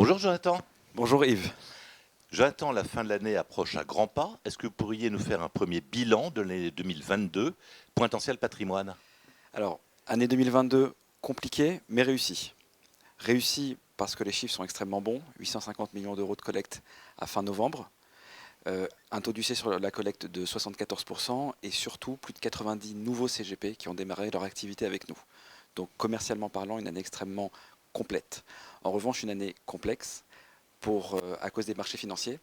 Bonjour Jonathan. Bonjour Yves. Jonathan, la fin de l'année approche à grands pas. Est-ce que vous pourriez nous faire un premier bilan de l'année 2022, Potentiel Patrimoine? Alors, année 2022, compliquée, mais réussie. Réussie parce que les chiffres sont extrêmement bons, 850 millions d'euros de collecte à fin novembre, un taux d'UC sur la collecte de 74% et surtout plus de 90 nouveaux CGP qui ont démarré leur activité avec nous. Donc commercialement parlant, une année extrêmement complète. En revanche, une année complexe à cause des marchés financiers.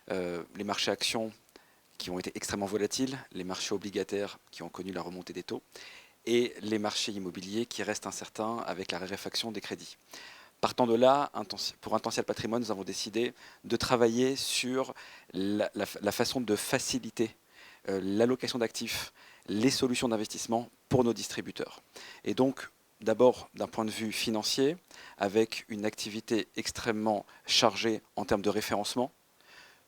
Les marchés actions qui ont été extrêmement volatiles, les marchés obligataires qui ont connu la remontée des taux, et les marchés immobiliers qui restent incertains avec la raréfaction des crédits. Partant de là, pour Intentiel Patrimoine, nous avons décidé de travailler sur la façon de faciliter l'allocation d'actifs, les solutions d'investissement pour nos distributeurs. Et donc, d'abord d'un point de vue financier, avec une activité extrêmement chargée en termes de référencement.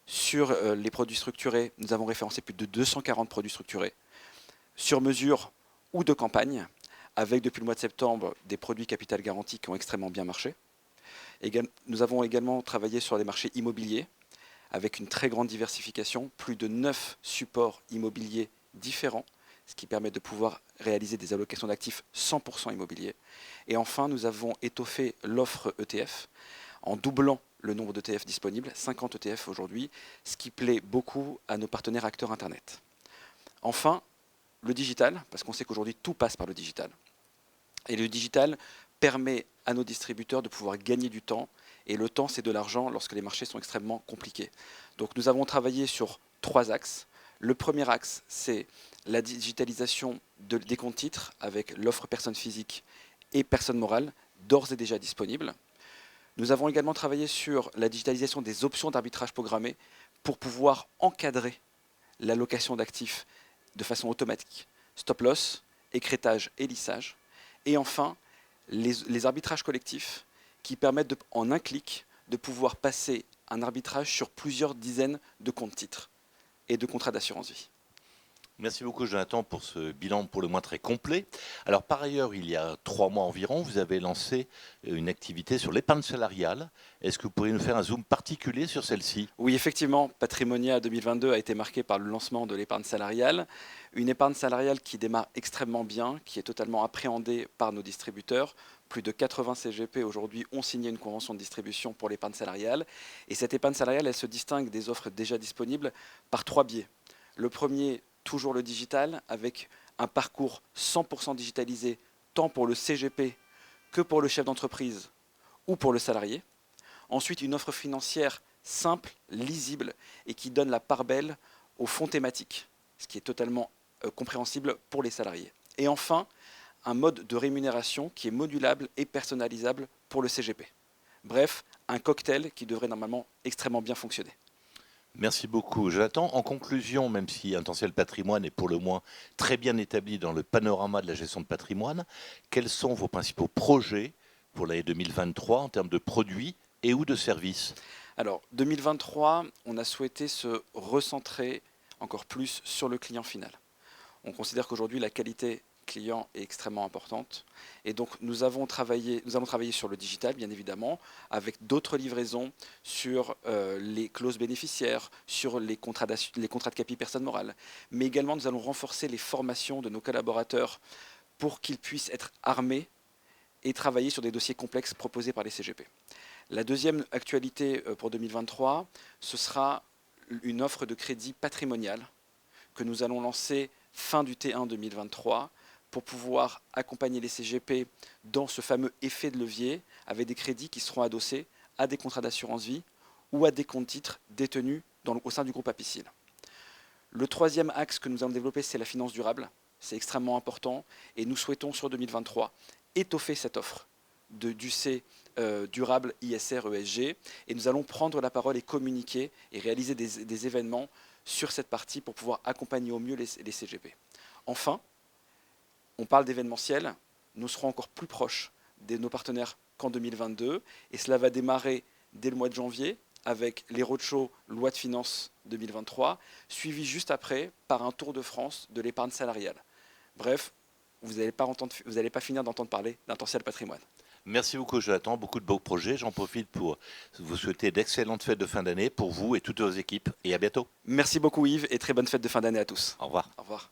Sur les produits structurés, nous avons référencé plus de 240 produits structurés sur mesure ou de campagne, avec depuis le mois de septembre des produits capital garanti qui ont extrêmement bien marché. Nous avons également travaillé sur les marchés immobiliers, avec une très grande diversification, plus de 9 supports immobiliers différents, ce qui permet de pouvoir réaliser des allocations d'actifs 100% immobiliers. Et enfin, nous avons étoffé l'offre ETF en doublant le nombre d'ETF disponibles, 50 ETF aujourd'hui, ce qui plaît beaucoup à nos partenaires acteurs Internet. Enfin, le digital, parce qu'on sait qu'aujourd'hui tout passe par le digital. Et le digital permet à nos distributeurs de pouvoir gagner du temps, et le temps c'est de l'argent lorsque les marchés sont extrêmement compliqués. Donc nous avons travaillé sur 3 axes. Le premier axe, c'est la digitalisation des comptes titres avec l'offre personnes physiques et personnes morales d'ores et déjà disponible. Nous avons également travaillé sur la digitalisation des options d'arbitrage programmé pour pouvoir encadrer l'allocation d'actifs de façon automatique. Stop loss, écrêtage et lissage. Et enfin, les arbitrages collectifs qui permettent en un clic de pouvoir passer un arbitrage sur plusieurs dizaines de comptes titres et de contrats d'assurance vie. Merci beaucoup Jonathan pour ce bilan pour le moins très complet. Alors par ailleurs, il y a 3 mois environ, vous avez lancé une activité sur l'épargne salariale. Est-ce que vous pourriez nous faire un zoom particulier sur celle-ci? Oui, effectivement, Patrimonia 2022 a été marqué par le lancement de l'épargne salariale. Une épargne salariale qui démarre extrêmement bien, qui est totalement appréhendée par nos distributeurs. Plus de 80 CGP aujourd'hui ont signé une convention de distribution pour l'épargne salariale. Et cette épargne salariale, elle se distingue des offres déjà disponibles par 3 biais. Le premier, toujours le digital, avec un parcours 100% digitalisé, tant pour le CGP que pour le chef d'entreprise ou pour le salarié. Ensuite, une offre financière simple, lisible et qui donne la part belle aux fonds thématiques, ce qui est totalement compréhensible pour les salariés. Et enfin, un mode de rémunération qui est modulable et personnalisable pour le CGP. Bref, un cocktail qui devrait normalement extrêmement bien fonctionner. Merci beaucoup Jonathan. En conclusion, même si Intentiel Patrimoine est pour le moins très bien établi dans le panorama de la gestion de patrimoine, quels sont vos principaux projets pour l'année 2023 en termes de produits et ou de services? Alors, 2023, on a souhaité se recentrer encore plus sur le client final. On considère qu'aujourd'hui, la qualité client est extrêmement importante. Et donc, nous allons travailler sur le digital, bien évidemment, avec d'autres livraisons sur les clauses bénéficiaires, sur les contrats de capi personne morale. Mais également, nous allons renforcer les formations de nos collaborateurs pour qu'ils puissent être armés et travailler sur des dossiers complexes proposés par les CGP. La deuxième actualité pour 2023, ce sera une offre de crédit patrimonial que nous allons lancer fin du T1 2023 pour pouvoir accompagner les CGP dans ce fameux effet de levier avec des crédits qui seront adossés à des contrats d'assurance vie ou à des comptes titres détenus au sein du groupe Apicil. Le troisième axe que nous allons développer, c'est la finance durable. C'est extrêmement important et nous souhaitons sur 2023 étoffer cette offre d'UC durable ISR ESG et nous allons prendre la parole et communiquer et réaliser des événements sur cette partie pour pouvoir accompagner au mieux les CGP. Enfin, on parle d'événementiel, nous serons encore plus proches de nos partenaires qu'en 2022 et cela va démarrer dès le mois de janvier avec les roadshows loi de finances 2023, suivi juste après par un tour de France de l'épargne salariale. Bref, vous n'allez pas finir d'entendre parler d'Intentiel Patrimoine. Merci beaucoup Jonathan, beaucoup de beaux projets. J'en profite pour vous souhaiter d'excellentes fêtes de fin d'année pour vous et toutes vos équipes et à bientôt. Merci beaucoup Yves et très bonne fête de fin d'année à tous. Au revoir. Au revoir.